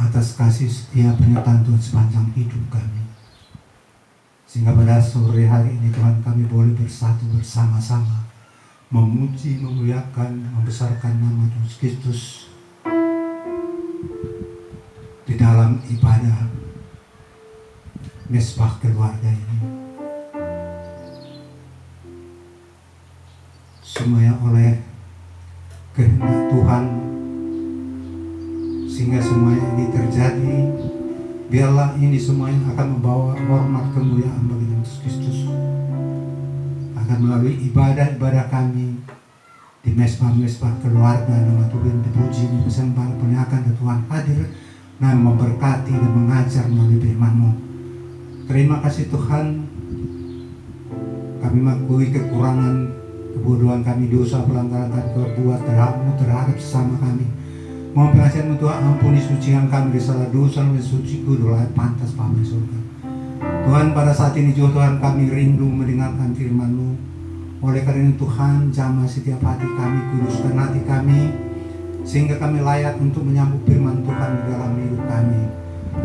atas kasih setia penyertaan Tuhan sepanjang hidup kami. Sehingga pada sore hari ini Tuhan kami boleh bersatu bersama-sama memuji, memuliakan, membesarkan nama Tuhan Kristus di dalam ibadah mesbah keluarga ini. Semuanya oleh kehendak Tuhan, sehingga semuanya ini terjadi. Biarlah ini semuanya akan membawa hormat kemuliaan bagi Yesus Kristus, akan melalui ibadah-ibadah kami di mesbah-mesbah keluarga. Nama Tuhan dipuji, disembah, diperlihatkan, dan Tuhan hadir dan memberkati dan mengajar melalui firman-Mu. Terima kasih Tuhan, kami mengakui kekurangan, kebodohan kami, dosa, pelanggaran kami berbuat terhadap sesama kami. Mohon penasihat-Mu Tuhan, ampuni sucikan kami dari salah dosa, dan suciku adalah pantas pamit surga. Tuhan, pada saat ini juga Tuhan kami rindu mendengarkan firman-Mu. Oleh karena itu Tuhan, jamah setiap hati kami, kuduskan hati kami, sehingga kami layak untuk menyambut firman Tuhan di dalam hidup kami,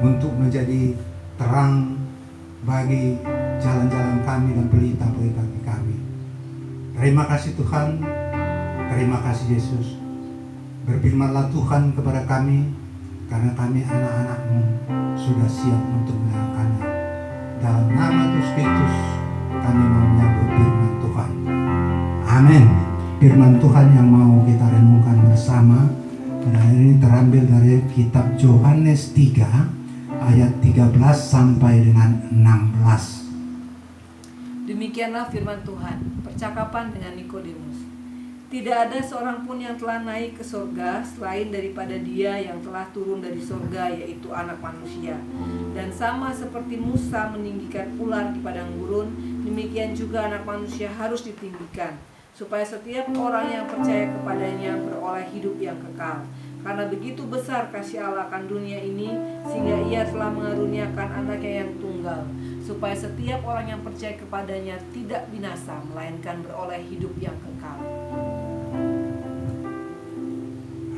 untuk menjadi terang bagi jalan-jalan kami dan pelita-pelita kami. Terima kasih Tuhan, terima kasih Yesus. Berfirmanlah Tuhan kepada kami, karena kami anak-anak-Mu sudah siap untuk melayanikannya. Dalam nama Yesus Kristus kami mau menyambut firman Tuhan. Amin. Firman Tuhan yang mau kita renungkan bersama pada hari ini terambil dari kitab Yohanes 3 ayat 13 sampai dengan 16. Demikianlah firman Tuhan, percakapan dengan Nikodemus. Tidak ada seorang pun yang telah naik ke sorga selain daripada Dia yang telah turun dari sorga, yaitu Anak Manusia. Dan sama seperti Musa meninggikan ular di padang gurun, demikian juga Anak Manusia harus ditinggikan, supaya setiap orang yang percaya kepadanya beroleh hidup yang kekal. Karena begitu besar kasih Allah akan dunia ini, sehingga Ia telah mengaruniakan anaknya yang tunggal, supaya setiap orang yang percaya kepadanya tidak binasa, melainkan beroleh hidup yang kekal.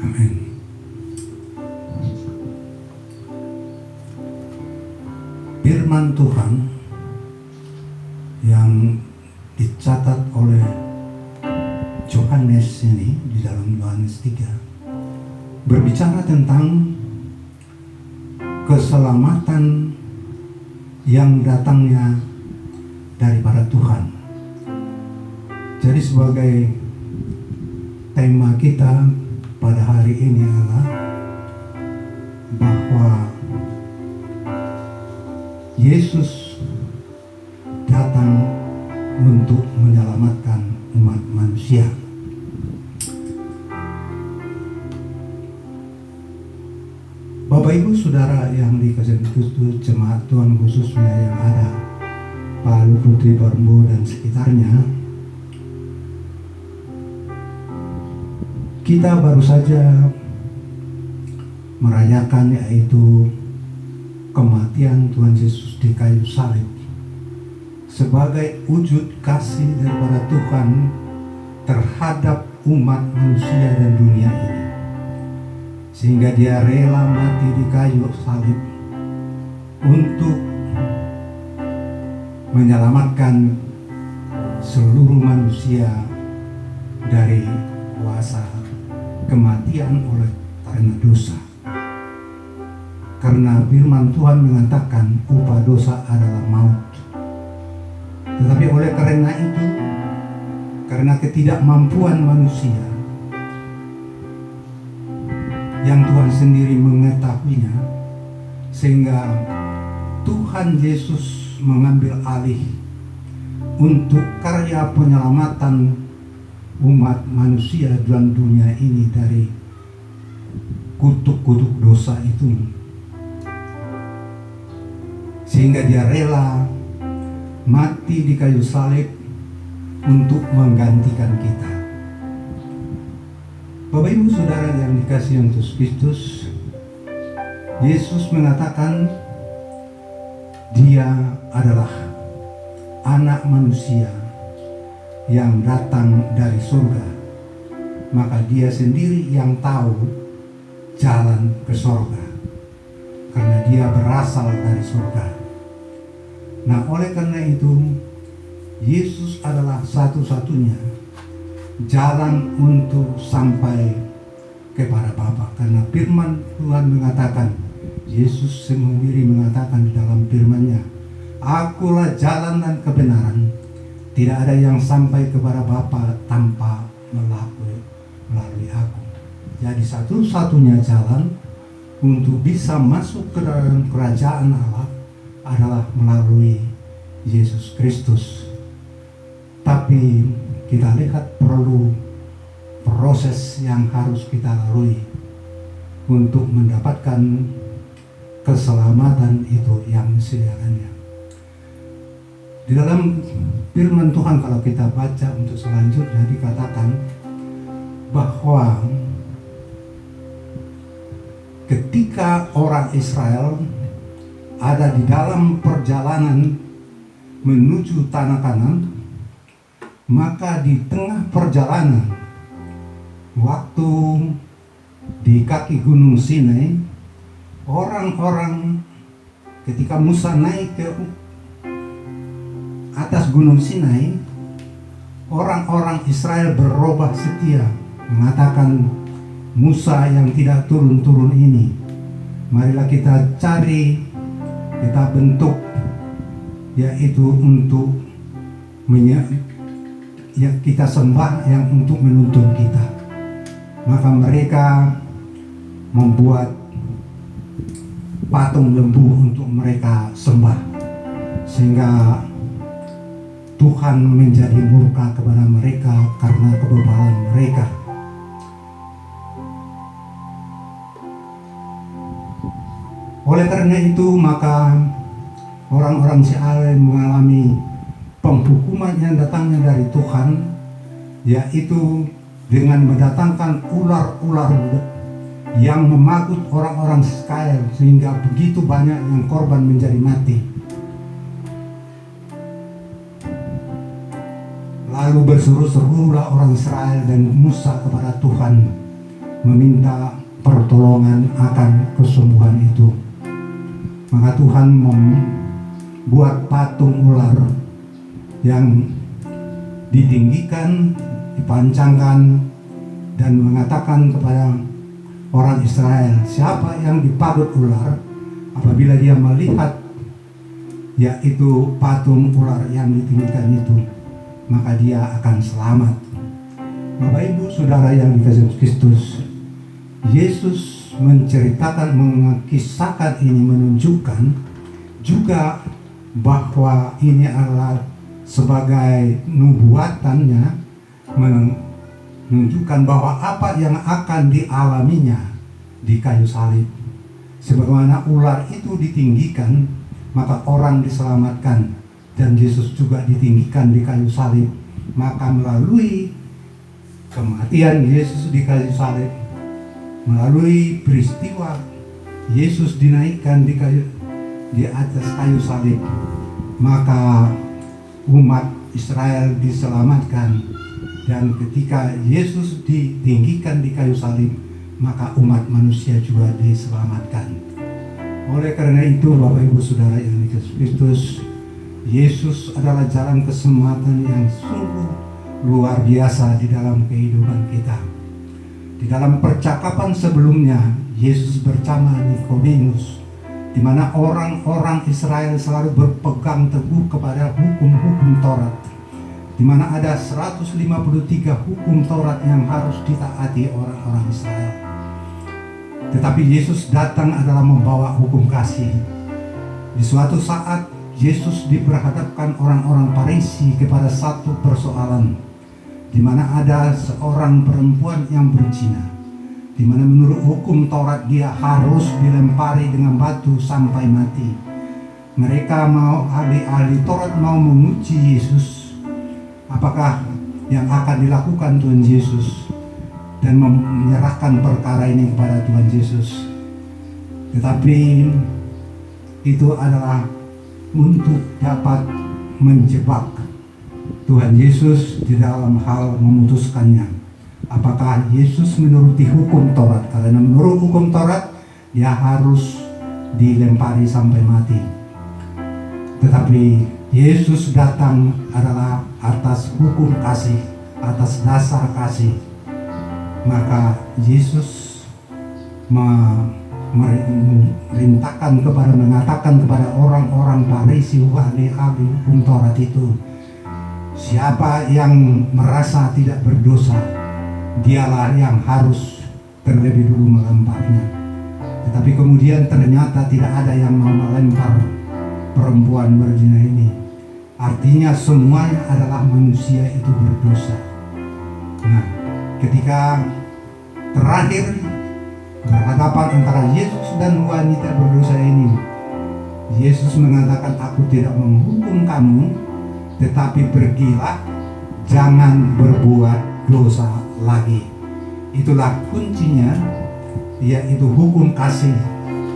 Amin. Firman Tuhan yang dicatat oleh Yohanes ini di dalam Yohanes 3 berbicara tentang keselamatan yang datangnya daripada Tuhan. Jadi sebagai tema kita pada hari ini adalah bahwa Yesus datang untuk menyelamatkan umat manusia. Bapak Ibu Saudara yang dikasihi Kristus, jemaat Tuhan khususnya yang ada Palu, Putri, Barmo dan sekitarnya, kita baru saja merayakan yaitu kematian Tuhan Yesus di kayu salib sebagai wujud kasih daripada Tuhan terhadap umat manusia dan dunia ini, sehingga Dia rela mati di kayu salib untuk menyelamatkan seluruh manusia dari kuasa kematian oleh karena dosa. Karena firman Tuhan mengatakan upah dosa adalah maut. Tetapi oleh karena itu, karena ketidakmampuan manusia yang Tuhan sendiri mengetahuinya, sehingga Tuhan Yesus mengambil alih untuk karya penyelamatan umat manusia dalam dunia ini dari kutuk-kutuk dosa itu, sehingga Dia rela mati di kayu salib untuk menggantikan kita. Bapak Ibu Saudara yang dikasihi Yesus Kristus, Yesus mengatakan Dia adalah Anak Manusia yang datang dari surga, maka Dia sendiri yang tahu jalan ke surga. karena dia berasal dari surga. Nah, oleh karena itu Yesus adalah satu-satunya jalan untuk sampai kepada Bapa, karena firman Tuhan mengatakan, Yesus sendiri mengatakan di dalam firman-Nya, Akulah jalan dan kebenaran, tidak ada yang sampai kepada Bapa tanpa melalui aku. Jadi satu-satunya jalan untuk bisa masuk ke dalam kerajaan Allah adalah melalui Yesus Kristus. Tapi kita lihat perlu proses yang harus kita lalui untuk mendapatkan keselamatan itu yang disediakannya. Di dalam firman Tuhan kalau kita baca untuk selanjutnya dikatakan bahwa ketika orang Israel ada di dalam perjalanan menuju tanah Kanaan, maka di tengah perjalanan waktu di kaki Gunung Sinai, orang-orang ketika Musa naik ke atas Gunung Sinai, orang-orang Israel berubah setia, mengatakan, Musa yang tidak turun-turun ini, marilah kita cari, kita bentuk, yaitu untuk yang kita sembah, yang untuk menuntun kita. Maka mereka membuat patung lembu untuk mereka sembah, sehingga Tuhan menjadi murka kepada mereka karena kebebalan mereka. Oleh karena itu maka orang-orang Israel mengalami penghukuman yang datangnya dari Tuhan, yaitu dengan mendatangkan ular-ular yang memagut orang-orang Israel, sehingga begitu banyak yang korban menjadi mati. Lalu berseru-serulah orang Israel dan Musa kepada Tuhan, meminta pertolongan akan kesembuhan itu. Maka Tuhan membuat patung ular yang ditinggikan, dipancangkan, dan mengatakan kepada orang Israel, siapa yang dipagut ular, apabila dia melihat yaitu patung ular yang ditinggikan itu, maka dia akan selamat. Bapak Ibu Saudara yang dikasihi Kristus, Yesus menceritakan, mengisahkan ini, menunjukkan juga bahwa ini adalah sebagai nubuatannya, menunjukkan bahwa apa yang akan dialaminya di kayu salib. Sebagaimana ular itu ditinggikan, maka orang diselamatkan, dan Yesus juga ditinggikan di kayu salib. Maka melalui kematian Yesus di kayu salib, melalui peristiwa Yesus dinaikkan di atas kayu salib, maka umat Israel diselamatkan. Dan ketika Yesus ditinggikan di kayu salib, maka umat manusia juga diselamatkan. Oleh karena itu Bapak Ibu Saudara yang dikasihi Kristus, Yesus adalah jalan keselamatan yang sungguh luar biasa di dalam kehidupan kita. Di dalam percakapan sebelumnya, Yesus bersama Nikodemus, di mana orang-orang Israel selalu berpegang teguh kepada hukum-hukum Taurat, di mana ada 153 hukum Taurat yang harus ditaati orang-orang Israel. Tetapi Yesus datang adalah membawa hukum kasih. Di suatu saat Yesus diperhadapkan orang-orang Farisi kepada satu persoalan, di mana ada seorang perempuan yang berzina, di mana menurut hukum Taurat dia harus dilempari dengan batu sampai mati. Mereka ahli-ahli Taurat mau menguji Yesus, apakah yang akan dilakukan Tuhan Yesus, dan menyerahkan perkara ini kepada Tuhan Yesus. Tetapi itu adalah untuk dapat menjebak Tuhan Yesus di dalam hal memutuskannya, apakah Yesus menuruti hukum Taurat. Karena menurut hukum Taurat dia harus dilempari sampai mati. Tetapi Yesus datang adalah atas hukum kasih, atas dasar kasih. Maka Yesus mengatakan kepada orang-orang Farisi, ahli hukum Taurat itu, siapa yang merasa tidak berdosa, dialah yang harus terlebih dulu melemparnya. Tetapi kemudian ternyata tidak ada yang mau melempar perempuan berzina ini. Artinya semuanya adalah manusia itu berdosa. Nah, ketika terakhir berhadapan antara Yesus dan wanita berdosa ini, Yesus mengatakan, aku tidak menghukum kamu, tetapi pergilah, jangan berbuat dosa lagi. Itulah kuncinya, yaitu hukum kasih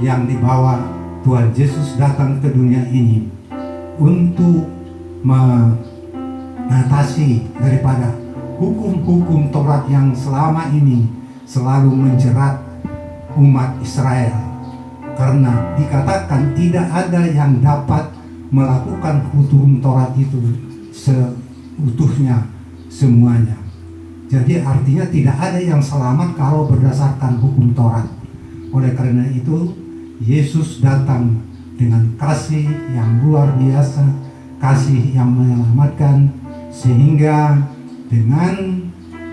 yang dibawa Tuhan Yesus datang ke dunia ini untuk mengatasi daripada hukum-hukum Taurat yang selama ini selalu menjerat umat Israel. Karena dikatakan tidak ada yang dapat melakukan hukum Taurat itu seutuhnya semuanya. Jadi artinya tidak ada yang selamat kalau berdasarkan hukum Taurat. Oleh karena itu Yesus datang dengan kasih yang luar biasa, kasih yang menyelamatkan, sehingga dengan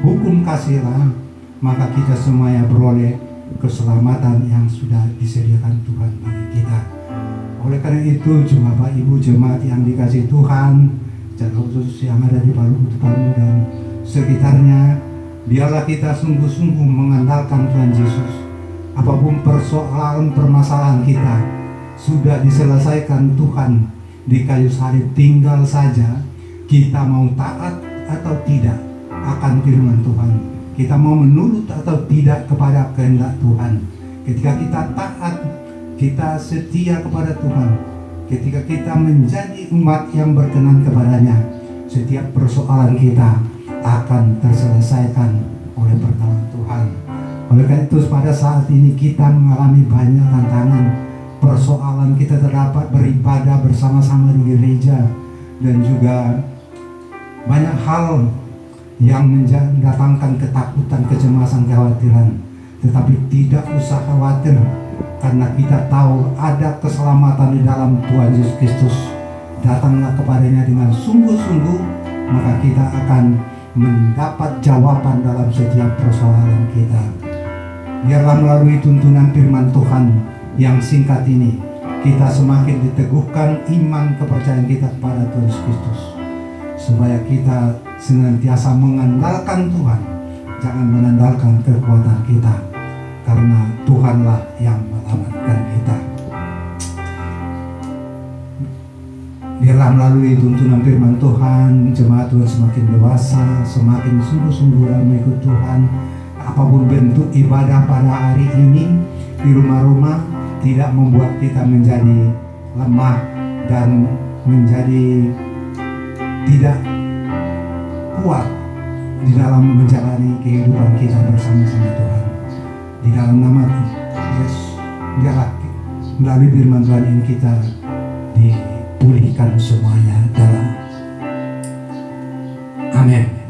hukum kasihlah maka kita semuanya beroleh keselamatan yang sudah disediakan Tuhan bagi kita. Oleh karena itu, Bapak Ibu jemaat yang dikasihi Tuhan, secara khusus yang ada di Palu dan sekitarnya, biarlah kita sungguh-sungguh mengandalkan Tuhan Yesus. Apapun persoalan permasalahan kita sudah diselesaikan Tuhan di kayu salib, tinggal saja kita mau taat atau tidak akan firman Tuhan. Kita mau menurut atau tidak kepada kehendak Tuhan. Ketika kita taat, kita setia kepada Tuhan, ketika kita menjadi umat yang berkenan kepadanya, setiap persoalan kita akan terselesaikan oleh pertolongan Tuhan. Oleh karena itu pada saat ini kita mengalami banyak tantangan. Persoalan kita terdapat beribadah bersama-sama di gereja, dan juga banyak hal yang mendatangkan ketakutan, kecemasan, kekhawatiran. Tetapi tidak usah khawatir, karena kita tahu ada keselamatan di dalam Tuhan Yesus Kristus. Datanglah kepadanya dengan sungguh-sungguh, maka kita akan mendapat jawaban dalam setiap persoalan kita. Biarlah melalui tuntunan firman Tuhan yang singkat ini, kita semakin diteguhkan iman kepercayaan kita kepada Tuhan Yesus Kristus, supaya kita senantiasa mengandalkan Tuhan, jangan mengandalkan kekuatan kita, karena Tuhanlah yang menyelamatkan kita. Biarlah melalui tuntunan firman Tuhan, jemaat Tuhan semakin dewasa, semakin sungguh-sungguh dalam mengikut Tuhan. Apapun bentuk ibadah pada hari ini di rumah-rumah tidak membuat kita menjadi lemah dan menjadi tidak kuat di dalam menjalani kehidupan kita bersama-sama Tuhan. Di dalam nama Yesus, biarlah melalui firman Tuhan ini kita dipulihkan semuanya dalam. Amin.